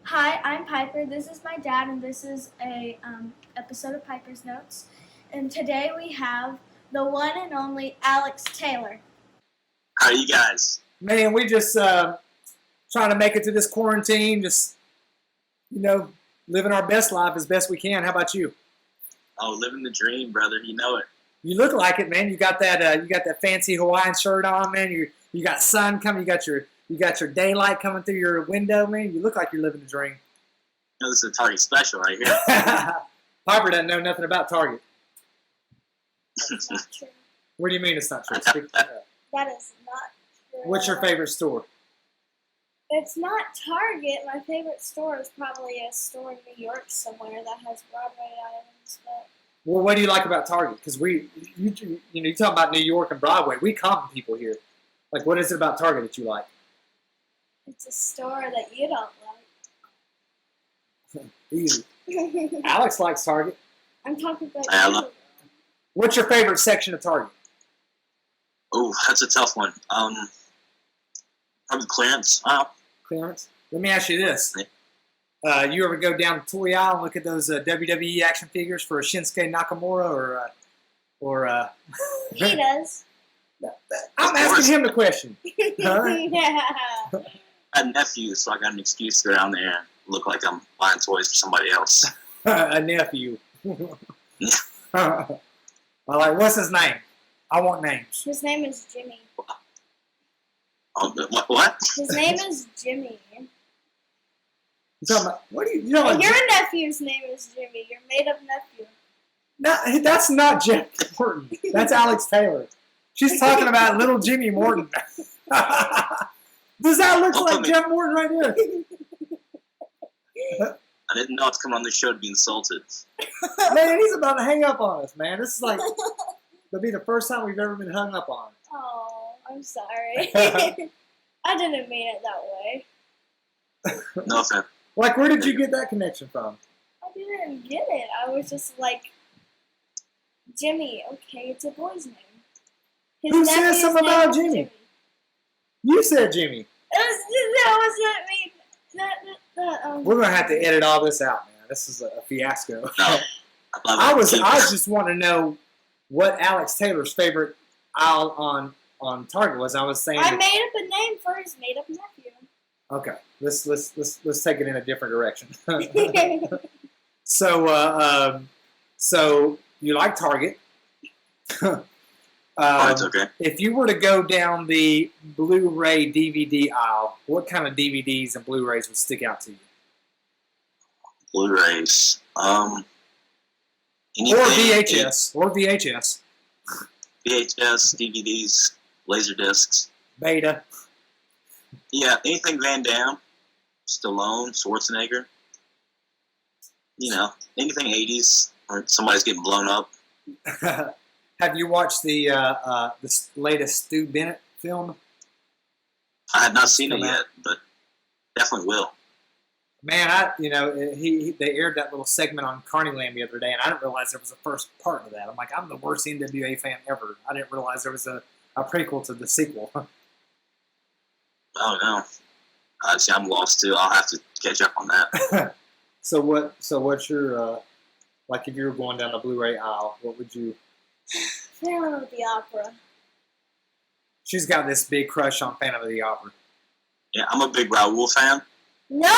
Hi, I'm Piper. This is my dad, and this is a episode of Piper's Notes. And today we have the one and only Alex Taylor. How are you guys? Man, we just trying to make it to this quarantine. Just living our best life as best we can. How about you? Oh, living the dream, brother. You know it. You look like it, man. You got that fancy Hawaiian shirt on, man. You got sun coming. You got your daylight coming through your window, man. You look like you're living the dream. You know, this is a Target special right here. Piper doesn't know nothing about Target. That's not true. What do you mean it's not true? That is not true. What's your favorite store? It's not Target. My favorite store is probably a store in New York somewhere that has Broadway items. But Well, what do you like about Target? Because you talk about New York and Broadway. We common people here. Like, what is it about Target that you like? it's a store that you don't Easy. like. Alex likes Target. I'm talking about I you. love- What's your favorite section of Target? Oh, that's a tough one. Probably clearance. Clearance? Let me ask you this. You ever go down the toy aisle and look at those WWE action figures for a Shinsuke Nakamura or He does. I'm asking him the question. Huh? Yeah. I have nephews, so I got an excuse to go down there and look like I'm buying toys for somebody else. A nephew. I like, what's his name? I want names. His name is Jimmy. Oh, what? His name is Jimmy. You talking about, what do you know? And your nephew's name is Jimmy. Your made-up nephew. No, that's not Jeff Morton. That's Alex Taylor. She's talking about little Jimmy Morton. Does that look like Jeff Morton right there? I didn't know it's coming on the show to be insulted. Man, he's about to hang up on us, man. This is like, it'll be the first time we've ever been hung up on. Oh, I'm sorry. I didn't mean it that way. No offense. Like, where did you get that connection from? I didn't get it. I was just like, Jimmy. Okay, it's a boy's name. His Who said nephew's something name about is Jimmy? You said Jimmy. That wasn't me. We're going to have to edit all this out, man. This is a fiasco. No. I just want to know what Alex Taylor's favorite aisle on Target was. I was saying. I made up a name for his made-up nephew. Okay, let's take it in a different direction. So you like Target? it's okay. If you were to go down the Blu-ray DVD aisle, what kind of DVDs and Blu-rays would stick out to you? Blu-rays. Or VHS. VHS, DVDs, Laserdiscs. Beta. Yeah, anything Van Damme, Stallone, Schwarzenegger. You know, anything 80s or somebody's getting blown up. Have you watched the latest Stu Bennett film? I have not seen it yet, but definitely will. Man, they aired that little segment on Carneyland the other day, and I didn't realize there was a first part of that. I'm like, I'm the worst NWA fan ever. I didn't realize there was a prequel to the sequel. Oh no, see, I'm lost too. I'll have to catch up on that. So what's your like if you were going down the Blu-ray aisle, what would you? Phantom of the Opera. She's got this big crush on Phantom of the Opera. Yeah, I'm a big Raoul fan. No!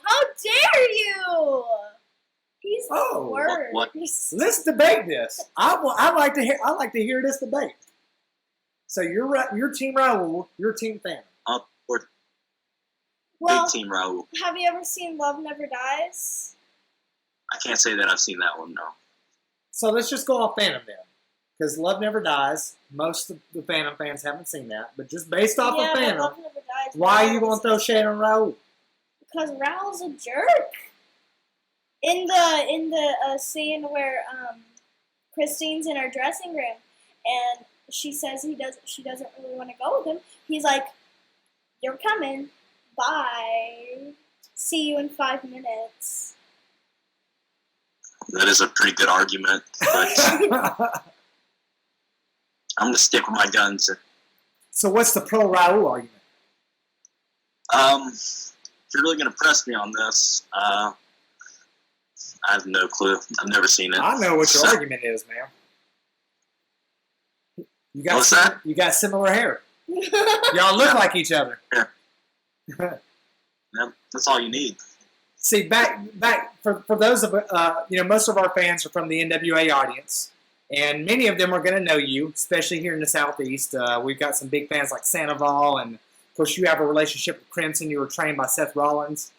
How dare you? He's the worst. What? Let's debate this. I like to hear this debate. So you're Team Raoul, you're Team Phantom. Well, Big Team Raoul. have you ever seen Love Never Dies? I can't say that I've seen that one, no. So let's just go off Phantom then. because Love Never Dies. Most of the Phantom fans haven't seen that, but just based off yeah, of but Phantom, Love Never Dies. why are you going to throw shade on Raul? Because Raul's a jerk. In the scene where Christine's in her dressing room and she says she doesn't really want to go with him, he's like, "You're coming. Bye. See you in 5 minutes." That is a pretty good argument, but I'm gonna stick with my guns. So what's the pro Raul argument? If you're really gonna press me on this, I have no clue. I've never seen it. I know what your argument is, man. What's that? You got similar hair. Y'all look like each other. Yeah. Yep, that's all you need. See, back for those of most of our fans are from the NWA audience, and many of them are going to know you, especially here in the Southeast. We've got some big fans like Sandoval, and of course, you have a relationship with Crimson. You were trained by Seth Rollins.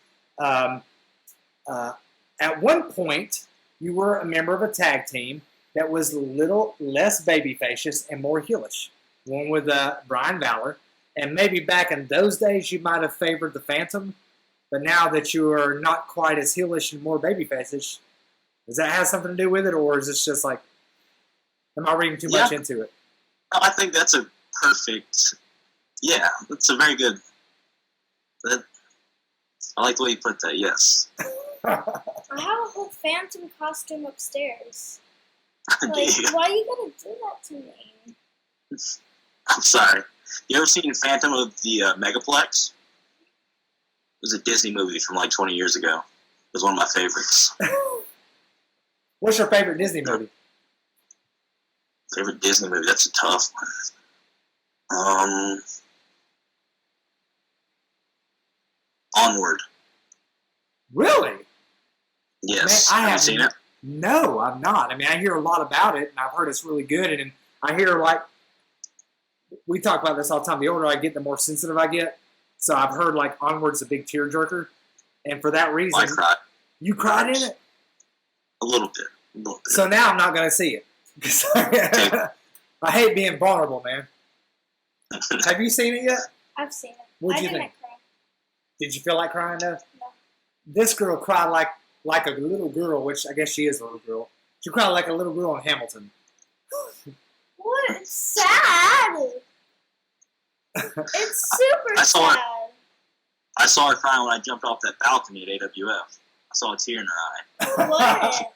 At one point, you were a member of a tag team that was a little less babyfacious and more heelish. One with Brian Valor, and maybe back in those days, you might have favored the Phantom. But now that you are not quite as heelish and more babyfacish, does that have something to do with it, or is this just like, am I reading too much into it? No, I think that's a perfect. Yeah, that's a very good. I like the way you put that. Yes. I have a whole Phantom costume upstairs. Like, Yeah. why are you gonna do that to me? I'm sorry. You ever seen Phantom of the Megaplex? It was a Disney movie from like 20 years ago. It was one of my favorites. What's your favorite Disney movie? Favorite Disney movie? That's a tough one. Onward. Really? Yes. Man, I have you haven't seen it? No, I've not. I mean, I hear a lot about it, and I've heard it's really good. And I hear, like, we talk about this all the time. The older I get, the more sensitive I get. So I've heard, like, Onward's a big tearjerker. And for that reason, I cried. you cried in it? A little bit. A little bit. So now I'm not going to see it. 'Cause I hate being vulnerable, man. Have you seen it yet? I've seen it. What'd you didn't think? cry. Did you feel like crying, though? No. This girl cried like a little girl, which I guess she is a little girl. She cried like a little girl in Hamilton. What? It's sad. It's super sad. I saw her crying when I jumped off that balcony at AWF. I saw a tear in her eye. What?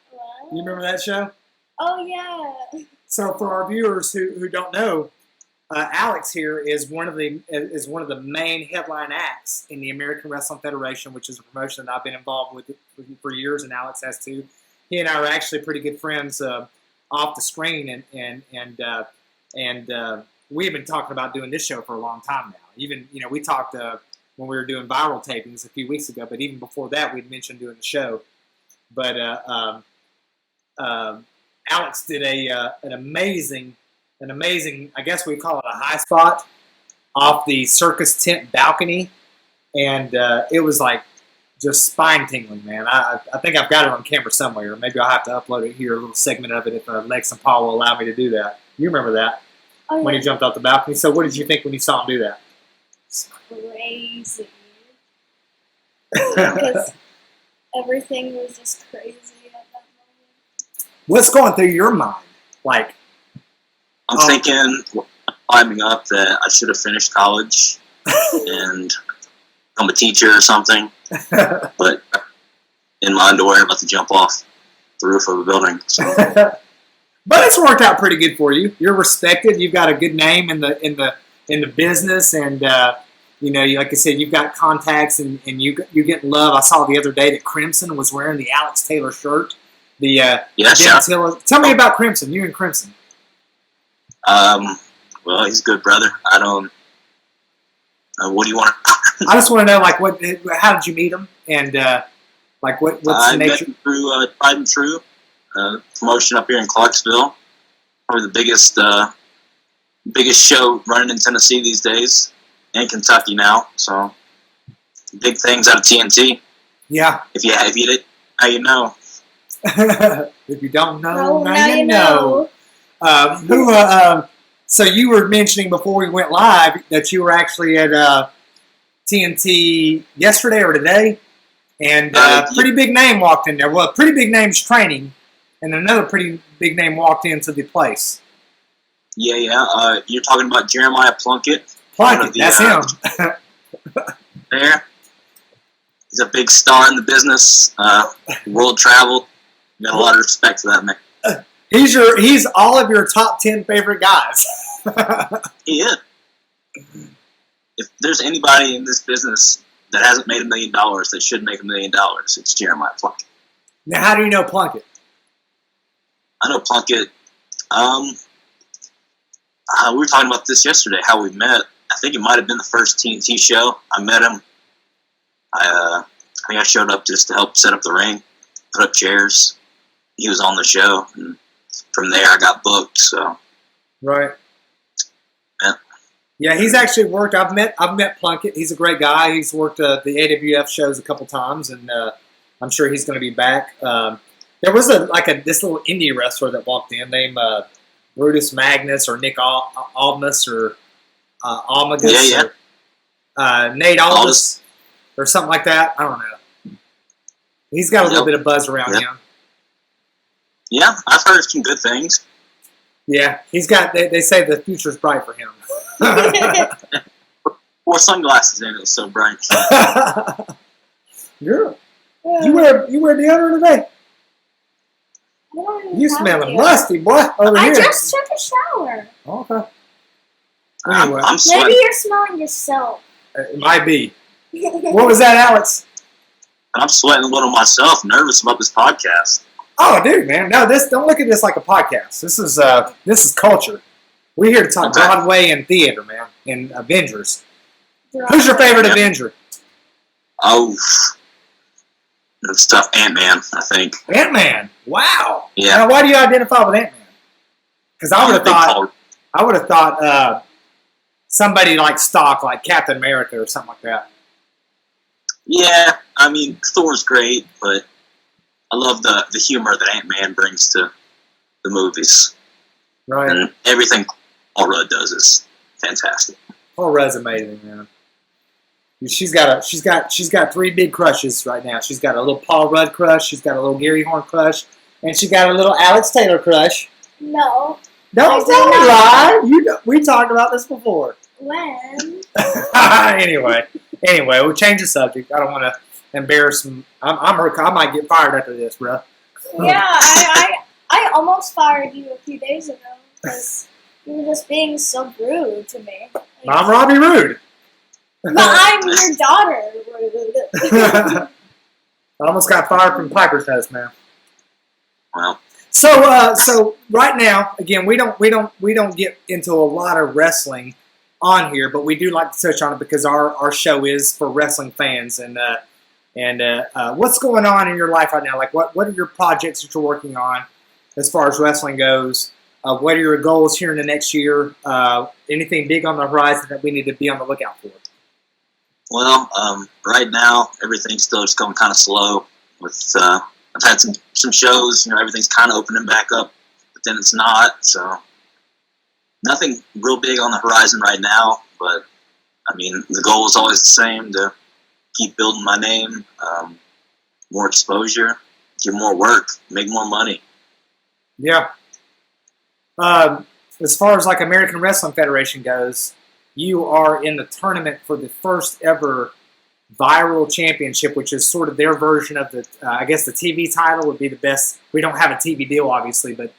You remember that show? Oh, yeah. So for our viewers who don't know, Alex here is one of the main headline acts in the American Wrestling Federation, which is a promotion that I've been involved with for years, and Alex has too. He and I are actually pretty good friends off the screen, and we've been talking about doing this show for a long time now. Even we talked when we were doing viral tapings a few weeks ago, but even before that, we'd mentioned doing the show. But Alex did an amazing, I guess we call it a high spot off the circus tent balcony, and it was like just spine tingling, man. I think I've got it on camera somewhere. Maybe I'll have to upload it here, a little segment of it, if Lex and Paul will allow me to do that. You remember that when he jumped off the balcony? So what did you think when you saw him do that? It's crazy. Because everything was just crazy at that moment. What's going through your mind? Like, I'm thinking, climbing up, that I should have finished college and become a teacher or something. But in my underwear, I'm about to jump off the roof of a building. So. But it's worked out pretty good for you. You're respected. You've got a good name in the business, and like I said, you've got contacts, and you get love. I saw the other day that Crimson was wearing the Alex Taylor shirt. Yes, Tell me about Crimson. You and Crimson. Well, he's a good brother. I don't. What do you want? I just want to know, how did you meet him, and what's the nature? I met him through Tried and True promotion up here in Clarksville. Probably the biggest show running in Tennessee these days, and Kentucky now. So big things out of TNT. Yeah. If you did, now you know. If you don't know, now you know. So you were mentioning before we went live that you were actually at TNT yesterday or today, and pretty big name walked in there. Well, a pretty big name's training, and another pretty big name walked into the place. Yeah. You're talking about Jeremiah Plunkett. Plunkett, that's him. There. He's a big star in the business. World traveled. Got a lot of respect for that man. He's all of your top 10 favorite guys. He is. If there's anybody in this business that hasn't made $1 million that should make $1 million, it's Jeremiah Plunkett. Now, how do you know Plunkett? I know Plunkett. We were talking about this yesterday, how we met. I think it might have been the first TNT show. I met him. I think I showed up just to help set up the ring, put up chairs. He was on the show, and from there I got booked. So, right. Yeah. Yeah, he's actually worked. I've met Plunkett. He's a great guy. He's worked the AWF shows a couple times, and I'm sure he's going to be back. There was this little indie wrestler that walked in named Brutus Magnus or Nick Aldmus or Almagus or Nate Aldous or something like that. I don't know. He's got a little bit of buzz around him. Yeah, I've heard some good things. Yeah, he's got. They say the future's bright for him. Wore sunglasses in it, so bright. Girl, you wear deodorant today? You smelling musty, boy. I just took a shower. Okay. Anyway, I'm sweating. Maybe you're smelling yourself. It might be. What was that, Alex? I'm sweating a little myself, nervous about this podcast. Oh, dude, man. No, don't look at this like a podcast. This is culture. We're here to talk Broadway and theater, man, and Avengers. Who's your favorite Avenger? Oh, it's tough. Ant-Man, I think. Ant-Man. Wow. Yeah. Now, why do you identify with Ant-Man? Because I would have thought somebody like stock, like Captain America or something like that. Yeah, I mean, Thor's great, but I love the humor that Ant-Man brings to the movies. Right. And everything Paul Rudd does is fantastic. Paul Rudd's amazing, man. She's got 3 big crushes right now. She's got a little Paul Rudd crush, she's got a little Gary Horn crush, and she got a little Alex Taylor crush. No. Don't lie. We talked about this before. When? Anyway, we'll change the subject. I don't want to embarrass him. I might get fired after this, bro. Yeah, I almost fired you a few days ago because you were just being so rude to me. I'm Robbie Rude. But I'm your daughter. I almost got fired from Piper's House, man. Well. So right now, again, we don't get into a lot of wrestling on here, but we do like to touch on it because our show is for wrestling fans. And what's going on in your life right now? Like, what are your projects that you're working on as far as wrestling goes? What are your goals here in the next year? Anything big on the horizon that we need to be on the lookout for? Well, right now everything's still just going kind of slow. With I've had some shows, everything's kind of opening back up, but then it's not. So nothing real big on the horizon right now. But I mean, the goal is always the same: to keep building my name, more exposure, get more work, make more money. Yeah. As far as like American Wrestling Federation goes, you are in the tournament for the first ever viral championship, which is sort of their version of the, I guess the TV title would be the best. We don't have a TV deal, obviously, but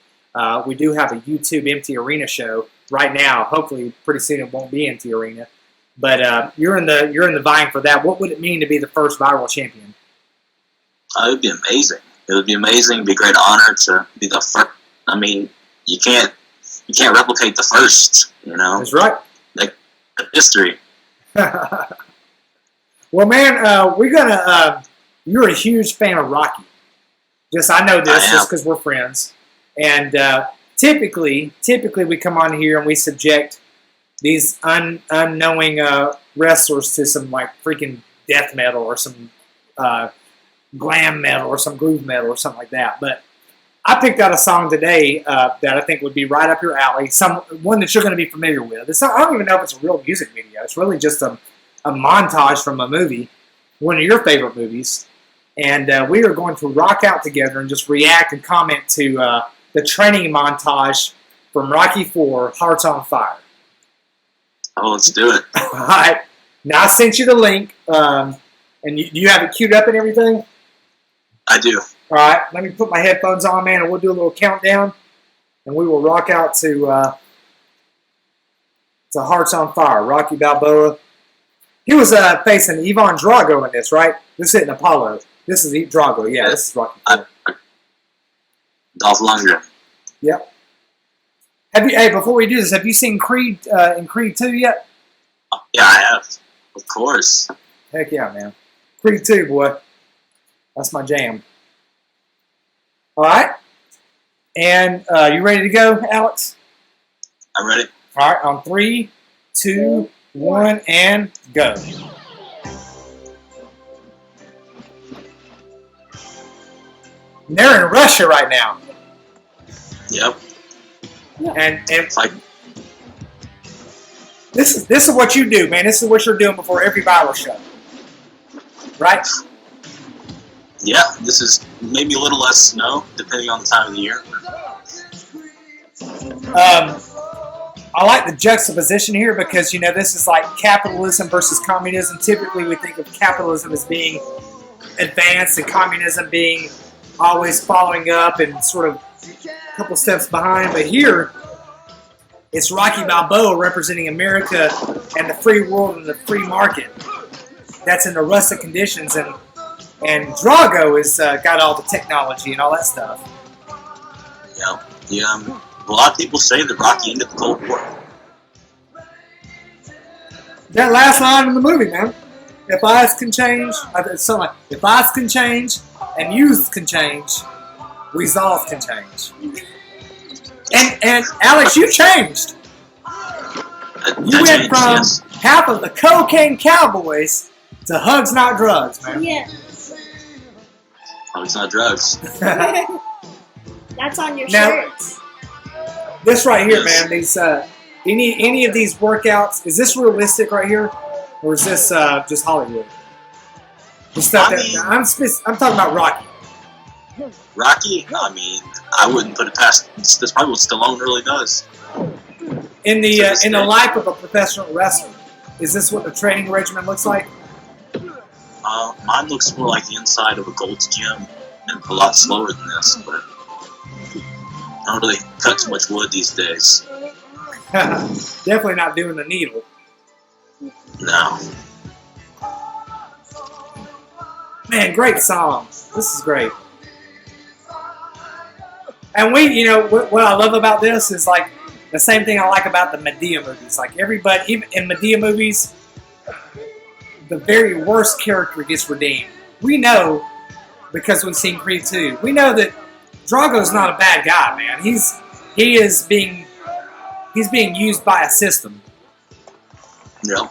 we do have a YouTube Empty Arena show right now. Hopefully, pretty soon it won't be Empty Arena. But you're in the vying for that. What would it mean to be the first viral champion? It would be amazing. It would be amazing. It'd be a great honor to be the first. I mean, you can't replicate the first. That's right. Like history. Well, man, we're gonna. You're a huge fan of Rocky. I know this just because we're friends. And typically we come on here and we subject these unknowing wrestlers to some like freaking death metal or some glam metal or some groove metal or something like that. But I picked out a song today that I think would be right up your alley. One that you're going to be familiar with. I don't even know if it's a real music video. It's really just a montage from a movie, one of your favorite movies. And we are going to rock out together and just react and comment to the training montage from Rocky IV, Hearts on Fire. Oh, let's do it. All right. Now, I sent you the link. And you have it queued up and everything? I do. All right, let me put my headphones on, man, and we'll do a little countdown, and we will rock out to Hearts on Fire, Rocky Balboa. He was facing Ivan Drago in this, right? This isn't Apollo. This is Drago. Yeah, this is Rocky. Dolph Lundgren. Yep. Before we do this, have you seen Creed in Creed 2 yet? Yeah, I have. Of course. Heck yeah, man. Creed 2, boy. That's my jam. All right. And you ready to go, Alex? I'm ready. All right. On 3, 2, 1, and go. They're in Russia right now. Yep. And like, this is what you do, man. This is what you're doing before every viral show. Right? Yeah, this is maybe a little less snow, depending on the time of the year. I like the juxtaposition here because, this is like capitalism versus communism. Typically, we think of capitalism as being advanced and communism being always following up and sort of a couple steps behind. But here, it's Rocky Balboa representing America and the free world and the free market. That's in the rustic conditions, and Drago has got all the technology and all that stuff. Yeah. A lot of people say that Rocky ended the Cold War. That last line in the movie, man. If eyes can change, it's something like, if eyes can change and youth can change, resolve can change. And Alex, you changed. You went from half of the cocaine cowboys to hugs, not drugs, man. Yeah. Hugs, not drugs. That's on your Now, shirt. This right here, man. These any of these workouts, is this realistic right here, or is this just Hollywood? The stuff I'm talking about Rocky. Rocky? I mean, I wouldn't put it past. That's probably what Stallone really does. In the life of a professional wrestler, is this what the training regimen looks like? Mine looks more like the inside of a Gold's Gym, and a lot slower than this, but I don't really cut too much wood these days. Definitely not doing the needle. No. Man, great song. This is great. And what I love about this is like the same thing I like about the Medea movies. Like everybody, even in Medea movies, the very worst character gets redeemed. We know, because we've seen Creed 2, we know that Drago's not a bad guy, man. He's being used by a system. Yeah.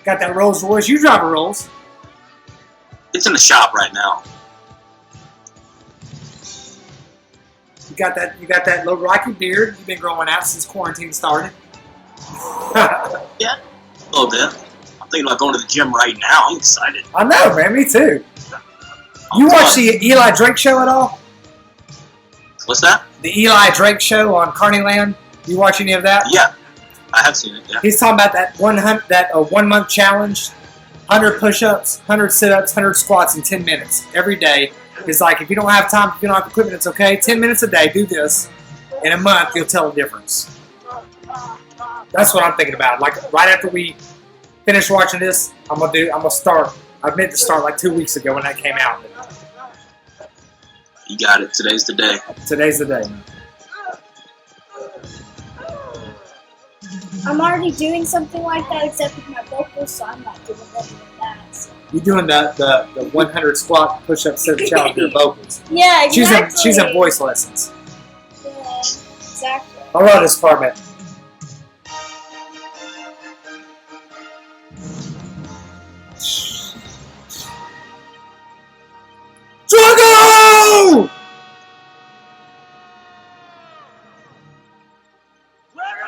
Got that Rolls Royce. You drive a Rolls. It's in the shop right now. You got that little Rocky beard. You've been growing out since quarantine started. Yeah, a little bit. I'm thinking about going to the gym right now. I'm excited. I know, man. Me too. You watch the Eli Drake show at all? What's that? The Eli Drake show on Carneyland. You watch any of that? Yeah, I have seen it. Yeah. He's talking about that 1 month challenge, 100 push-ups, 100 sit-ups, 100 squats in 10 minutes every day. It's like, if you don't have time, if you don't have equipment, it's okay. 10 minutes a day, do this. In a month, you'll tell the difference. That's what I'm thinking about. Like right after we finish watching this, I'm gonna start. I meant to start like 2 weeks ago when that came out. You got it. Today's the day. Today's the day, man. I'm already doing something like that, except with my vocals, so I'm not doing any of that. So. You're doing the 100 squat push-up sit challenge with your vocals. Yeah, exactly. She's in voice lessons. Yeah, exactly. I love this part, man.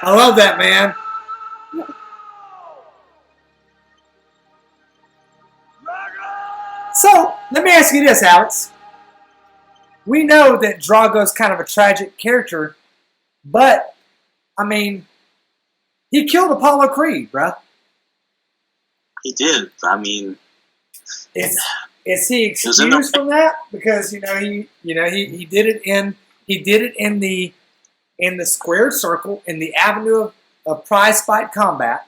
I love that, man. So, let me ask you this, Alex. We know that Drago's kind of a tragic character, but, I mean, he killed Apollo Creed, bruh. He did. I mean, Is he excused from that? Because he did it in the squared circle in the avenue of prize fight combat,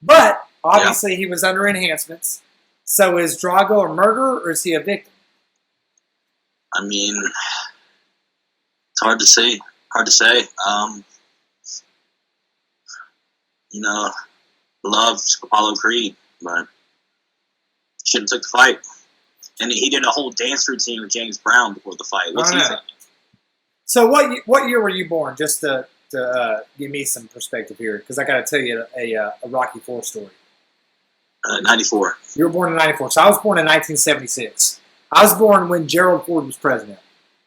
but obviously he was under enhancements. So is Drago a murderer or is he a victim? I mean, it's hard to say. Loved Apollo Creed, but shouldn't have took the fight. And he did a whole dance routine with James Brown before the fight. What's he thinking? So what year were you born? Just to give me some perspective here, because I got to tell you a Rocky IV story. 94. You were born in 94. So I was born in 1976. I was born when Gerald Ford was president.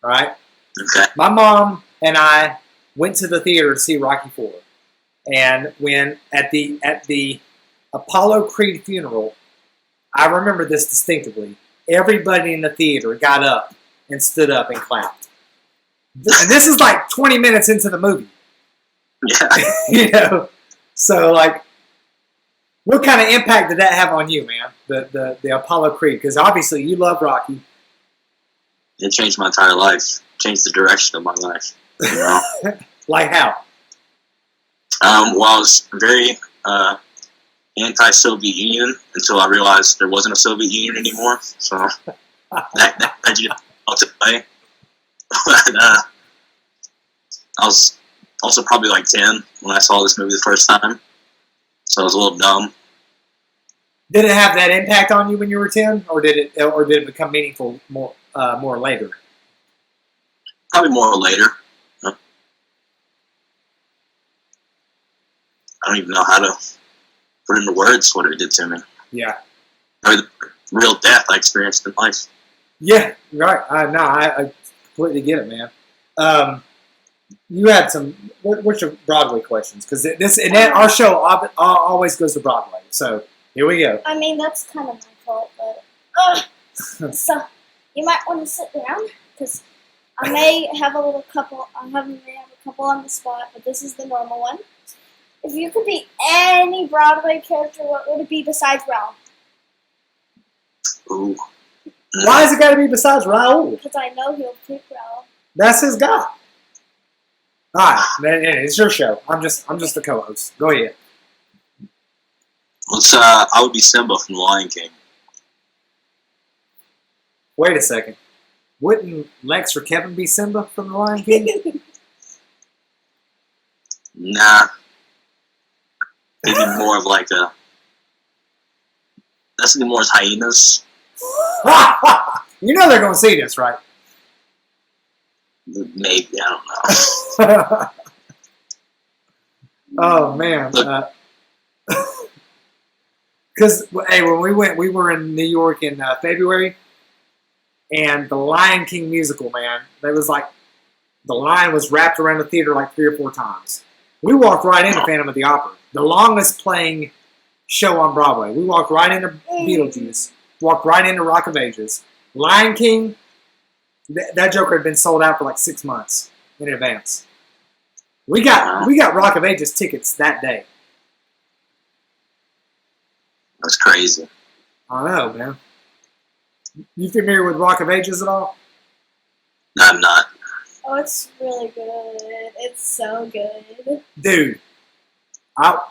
All right? Okay. My mom and I went to the theater to see Rocky IV. And when at the Apollo Creed funeral, I remember this distinctively. Everybody in the theater got up and stood up and clapped. And this is like 20 minutes into the movie. Yeah. So like, what kind of impact did that have on you, man? The Apollo Creed, because obviously you love Rocky. It changed my entire life. Changed the direction of my life. You know? Like how? Well, I was very anti-Soviet Union until I realized there wasn't a Soviet Union anymore. So that just melted away. But I was also probably like 10 when I saw this movie the first time. So I was a little dumb. Did it have that impact on you when you were 10, or did it become meaningful more later? Probably more later. I don't even know how to put into words what it did to me. Yeah. Or the real death I experienced in life. Yeah, right. I completely get it, man. You had some. What's your Broadway questions? Because our show always goes to Broadway. So here we go. I mean, that's kind of my fault, but so you might want to sit down because I may have a couple on the spot, but this is the normal one. If you could be any Broadway character, what would it be besides Ralph? Ooh. Why has it got to be besides Raoul? Because I know he'll pick Ralph. That's his guy. All right, it's your show. I'm just the co-host. Go ahead. I would be Simba from The Lion King. Wait a second. Wouldn't Lex or Kevin be Simba from The Lion King? Nah. Maybe more of like a... That's more as hyenas. You know they're going to see this, right? Maybe, I don't know. Oh, man. Because, when we were in New York in February, and the Lion King musical, man, there was like, the line was wrapped around the theater like 3 or 4 times. We walked right into Phantom of the Opera, the longest playing show on Broadway. We walked right into Beetlejuice, walked right into Rock of Ages. Lion King, that Joker had been sold out for like 6 months in advance. We got Rock of Ages tickets that day. That's crazy. I know, man. You familiar with Rock of Ages at all? No, I'm not. Oh, it's really good. It's so good. Dude, I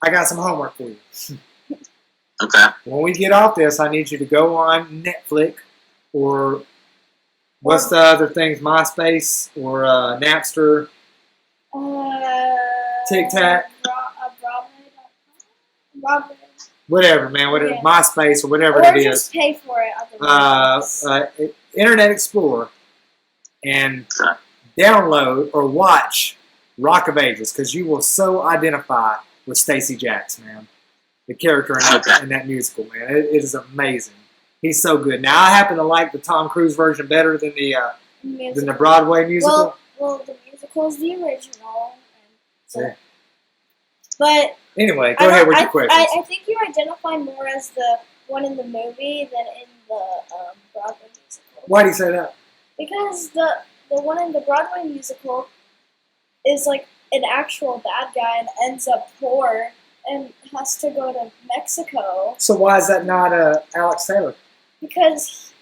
got some homework for you. Okay. When we get off this, I need you to go on Netflix or what's the other things? MySpace or Napster? TikTok? Broadway. Whatever, man. Whatever, Yeah. MySpace or whatever Or it just is. pay for it otherwise. Internet Explorer and Okay. download or watch Rock of Ages because you will so identify with Stacey Jacks, man. The character in that musical, man. It is amazing. He's so good. Now, I happen to like the Tom Cruise version better than the Broadway musical. Well, the musical is the original. And so Yeah. But Anyway, go ahead with your questions. I think you identify more as the one in the movie than in the Broadway musical. Why do you say that? Because the one in the Broadway musical is like an actual bad guy and ends up poor and has to go to Mexico. So why is that not Alex Taylor? Because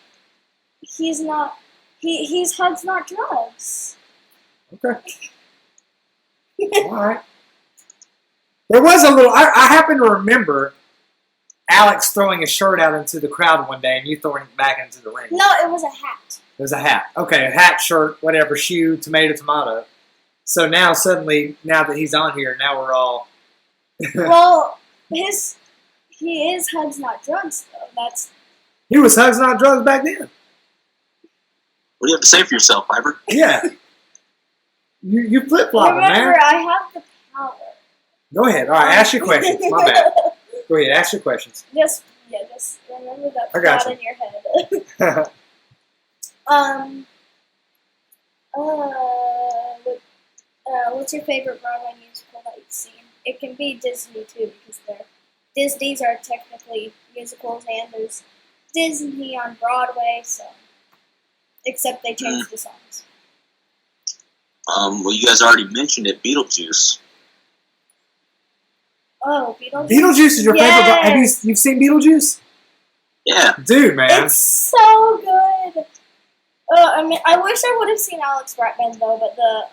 he's not. He's hugs, not drugs. Okay. All right. There was a little. I happen to remember Alex throwing a shirt out into the crowd one day, and you throwing it back into the ring. No, it was a hat. It was a hat. Okay, a hat, shirt, whatever, shoe, tomato. So now suddenly, now that he's on here, now we're all. Well, he is hugs, not drugs, though. He was hugs, not drugs back then. What do you have to say for yourself, Piper? Yeah. You flip flopping, man. Remember, I have the power. Go ahead. All right, ask your questions. My bad. Go ahead, ask your questions. Just remember that I got thought you. in your head. What's your favorite Broadway musical that you've seen? It can be Disney too, because Disney's are technically musicals, and there's Disney on Broadway, so except they changed the songs. Well, you guys already mentioned it, Beetlejuice. Oh, Beetlejuice. Beetlejuice is your favorite. Have you've seen Beetlejuice? Yeah. Dude, man. It's so good. I mean, I wish I would have seen Alex Bratman though, but the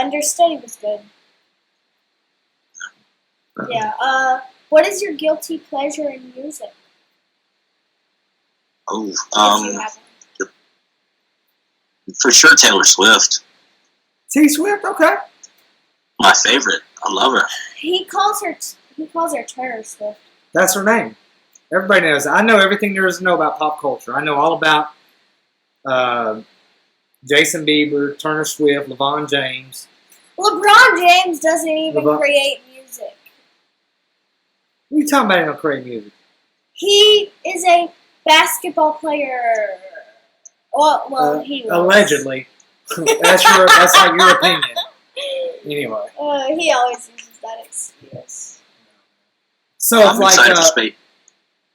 understudy was good. Yeah. What is your guilty pleasure in music? Oh, If you have one? for sure Taylor Swift. T Swift, okay. My favorite. I love her. He calls her Turner Swift. That's her name. Everybody knows. I know everything there is to know about pop culture. I know all about Jason Bieber, Turner Swift, LeVon James. LeBron James doesn't even create music. What are you talking about? He don't create music. He is a basketball player. Well, he was. Allegedly. That's like your opinion. Anyway. He always uses that excuse. So I'm it's excited to like speak.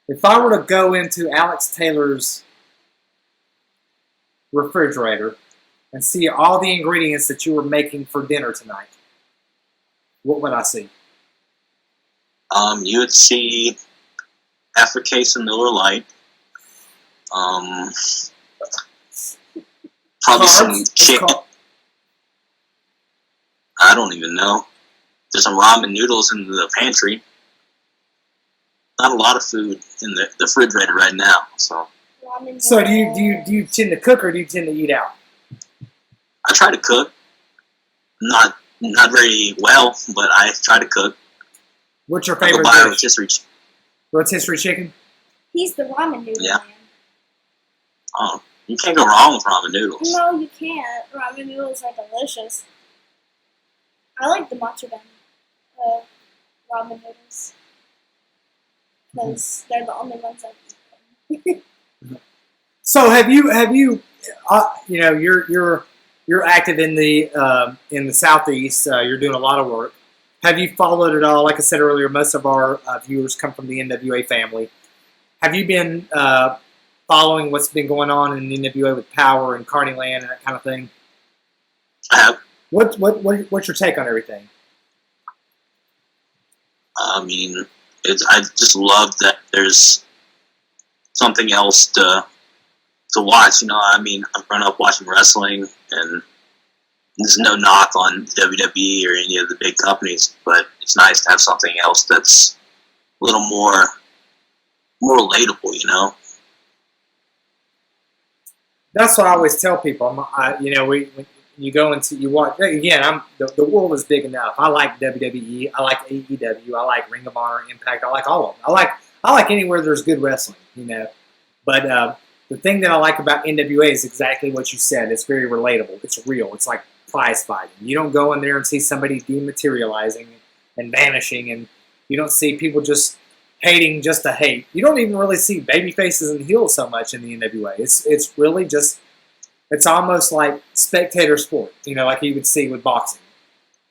if I were to go into Alex Taylor's refrigerator and see all the ingredients that you were making for dinner tonight, what would I see? You would see half a case of Miller Lite. Probably some chicken. I don't even know. There's some ramen noodles in the pantry. Not a lot of food in the refrigerator right now. So do you tend to cook or do you tend to eat out? I try to cook. Not very well, but I try to cook. What's your I go favorite buy a dish? rotisserie. Rotisserie chicken? He's the ramen noodle Yeah. man. Oh, you can't go wrong with ramen noodles. No, you can't. Ramen noodles are delicious. I like the matcha bun ramen noodles because they're the only ones I eat. So have you you're active in the Southeast. You're doing a lot of work. Have you followed it all? Like I said earlier, most of our viewers come from the NWA family. Have you been following what's been going on in the NWA with Power and Carney Land and that kind of thing? I have. What's your take on everything? I mean, I just love that there's something else to watch. You know, I mean, I've grown up watching wrestling, and there's no knock on WWE or any of the big companies, but it's nice to have something else that's a little more relatable. You know. That's what I always tell people. When you go into you watch again. The world is big enough. I like WWE. I like AEW. I like Ring of Honor, Impact. I like all of them. I like anywhere there's good wrestling. You know, but the thing that I like about NWA is exactly what you said. It's very relatable. It's real. It's like prize fighting. You don't go in there and see somebody dematerializing and vanishing, and you don't see people just hating just to hate. You don't even really see baby faces and heels so much in the NWA. It's really just. It's almost like spectator sport, like you would see with boxing.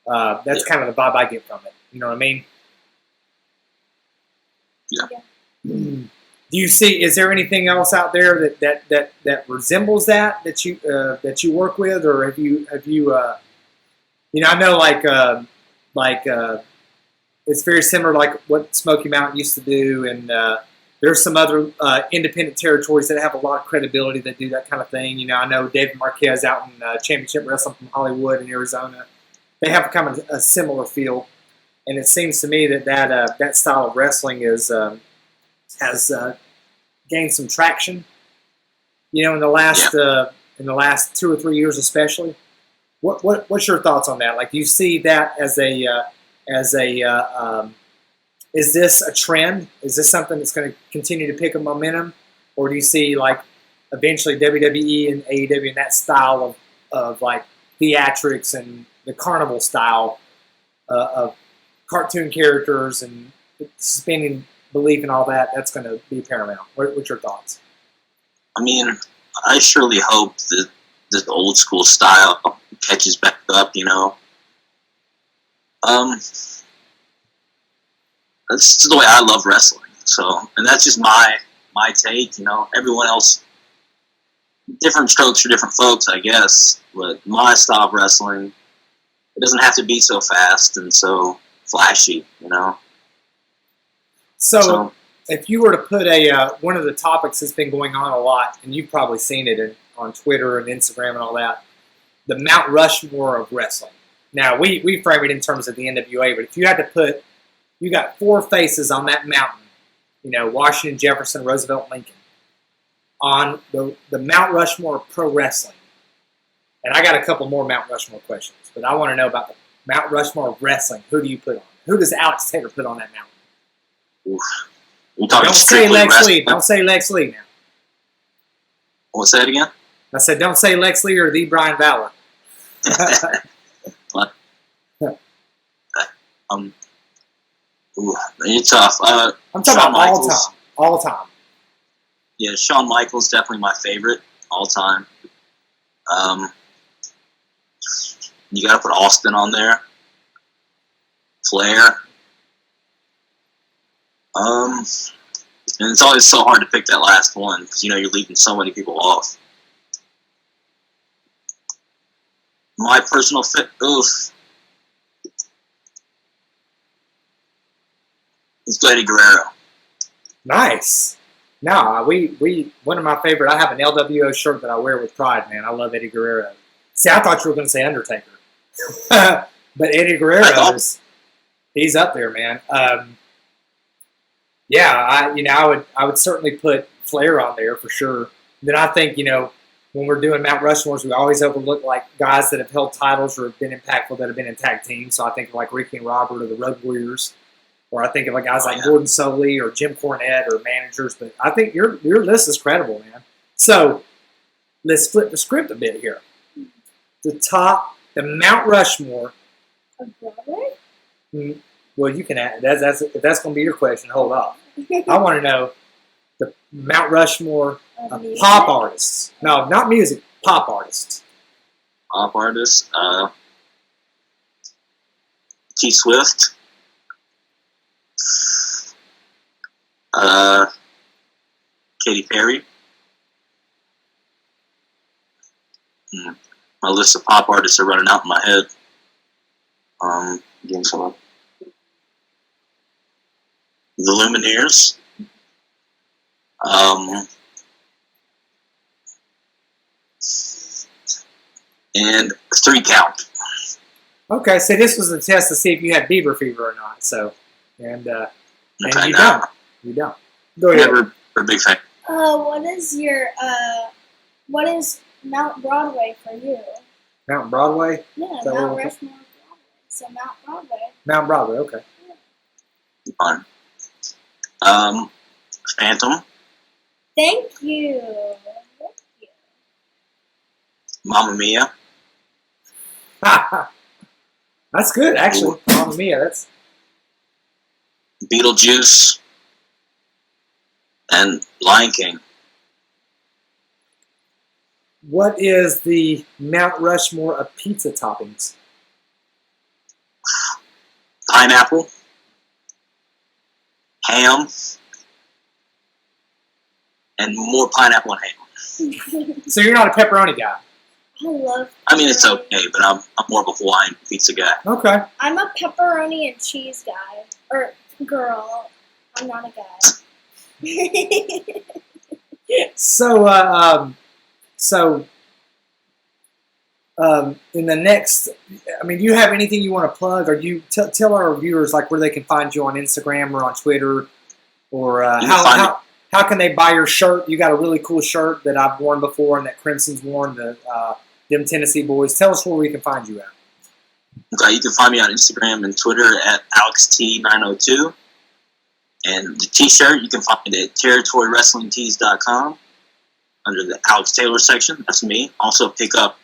That's kind of the vibe I get from it. You know what I mean? Yeah. Do you see? Is there anything else out there that resembles that you work with, or have you you know, I know it's very similar like what Smoky Mountain used to do, and there's some other independent territories that have a lot of credibility that do that kind of thing. You know, I know David Marquez out in Championship Wrestling from Hollywood in Arizona. They have kind of a similar feel, and it seems to me that style of wrestling has gained some traction. You know, in the last 2 or 3 years, especially. What's your thoughts on that? Like, do you see that as is this a trend? Is this something that's going to continue to pick up momentum, or do you see like eventually WWE and AEW in that style of like theatrics and the carnival style of cartoon characters and suspending belief and all that? That's going to be paramount. What's your thoughts? I mean, I surely hope that this old school style catches back up, you know. That's just the way I love wrestling. So, and that's just my take, you know. Everyone else, different strokes for different folks, I guess. But my style of wrestling, it doesn't have to be so fast and so flashy, you know. So if you were to put one of the topics that's been going on a lot, and you've probably seen it on Twitter and Instagram and all that, the Mount Rushmore of wrestling. Now, we frame it in terms of the NWA, but if you had to put, you got 4 faces on that mountain, you know, Washington, Jefferson, Roosevelt, Lincoln, on the Mount Rushmore of pro wrestling. And I got a couple more Mount Rushmore questions, but I want to know about the Mount Rushmore of wrestling. Who do you put on? Who does Alex Taylor put on that mountain? Oof. Don't say Lex Lee. Don't say Lex Lee now. What's that again? I said, don't say Lex Lee or the Brian Valor. It's tough. I'm talking about all time. Yeah, Shawn Michaels definitely my favorite all time. You got to put Austin on there. Flair. And it's always so hard to pick that last one because you know you're leaving so many people off. My personal fit. Oof. It's Eddie Guerrero. Nice. No, we one of my favorite. I have an LWO shirt that I wear with pride, man. I love Eddie Guerrero. See, I thought you were going to say Undertaker, but Eddie Guerrero he's up there, man. Yeah, I would certainly put Flair on there for sure. Then I think, you know, when we're doing Mount Rushmores, we always overlook like guys that have held titles or have been impactful that have been in tag teams. So I think of like Ricky and Robert or the Road Warriors, or I think of like guys like Gordon Solie or Jim Cornette or managers. But I think your list is credible, man. So let's flip the script a bit here. The Mount Rushmore. Of Broadway? Well, you can add that's if that's going to be your question. Hold off. I want to know the Mount Rushmore of pop artists. No, not music. Pop artists. Pop artists. T Swift. Katy Perry. My list of pop artists are running out in my head. Getting some. The Lumineers. And 3 Count. Okay, so this was a test to see if you had Bieber fever or not. So, and you don't. You don't. Go ahead. Never a big fan. What is Mount Broadway for you? Mount Broadway? Yeah, Mount Rushmore Broadway. So Mount Broadway. Mount Broadway, okay. Fun. Phantom. Thank you. Mamma Mia. That's good, actually. Mamma Mia, that's... Beetlejuice. And Lion King. What is the Mount Rushmore of pizza toppings? pineapple, ham, and more pineapple and ham. So you're not a pepperoni guy. I love. I mean, it's pepperoni. okay, but I'm more of a Hawaiian pizza guy. Okay. I'm a pepperoni and cheese guy or girl. I'm not a guy. In the next, I mean, do you have anything you want to plug, or you tell our viewers like where they can find you on Instagram or on Twitter, or how can they buy your shirt? You got a really cool shirt that I've worn before and that Crimson's worn. Them Tennessee boys. Tell us where we can find you at. Okay, you can find me on Instagram and Twitter at AlexT902. And the t-shirt you can find at TerritoryWrestlingTees.com under the Alex Taylor section. That's me. Also pick you up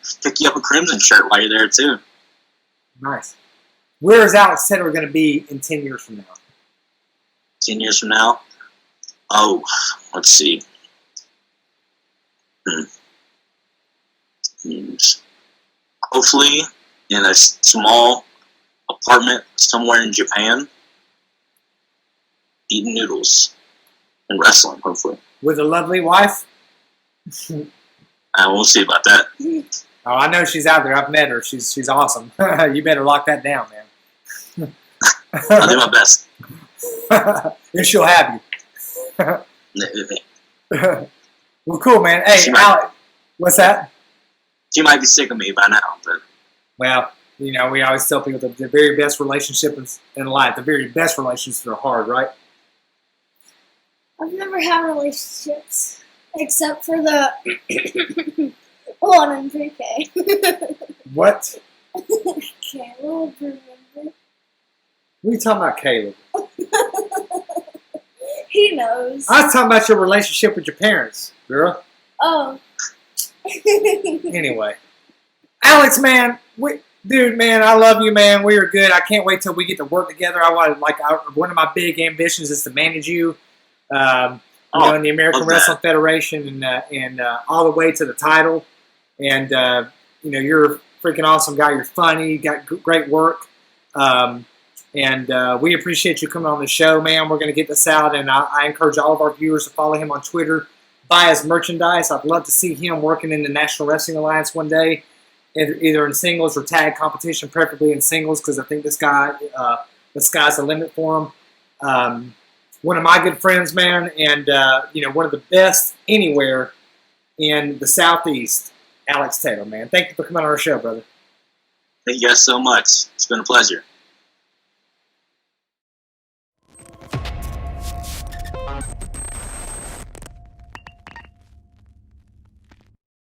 a Crimson shirt while you're there too. Nice. Where is Alex Taylor going to be in 10 years from now? 10 years from now? Oh, let's see. Hopefully in a small apartment somewhere in Japan, eating noodles and wrestling, hopefully. With a lovely wife? We'll see about that. Oh, I know she's out there. I've met her. She's awesome. You better lock that down, man. I'll do my best. And she'll have you. Well, cool, man. Hey, Alex, what's that? She might be sick of me by now, but... Well, you know, we always tell people that the very best relationship in life, the very best relationships are hard, right? I've never had relationships except for the one in pre-K. What? Caleb, remember? What are you talking about, Caleb? He knows. I was talking about your relationship with your parents, girl. Oh. Anyway. Alex, man, dude, man, I love you, man. We are good. I can't wait till we get to work together. One of my big ambitions is to manage you, in the American Wrestling Federation and all the way to the title. And you're a freaking awesome guy. You're funny. You got great work. And we appreciate you coming on the show, man. We're going to get this out, and I encourage all of our viewers to follow him on Twitter, buy his merchandise. I'd love to see him working in the National Wrestling Alliance one day, either in singles or tag competition, preferably in singles, because I think the sky's the limit for him. One of my good friends, man, and one of the best anywhere in the Southeast, Alex Taylor, man. Thank you for coming on our show, brother. Thank you guys so much. It's been a pleasure.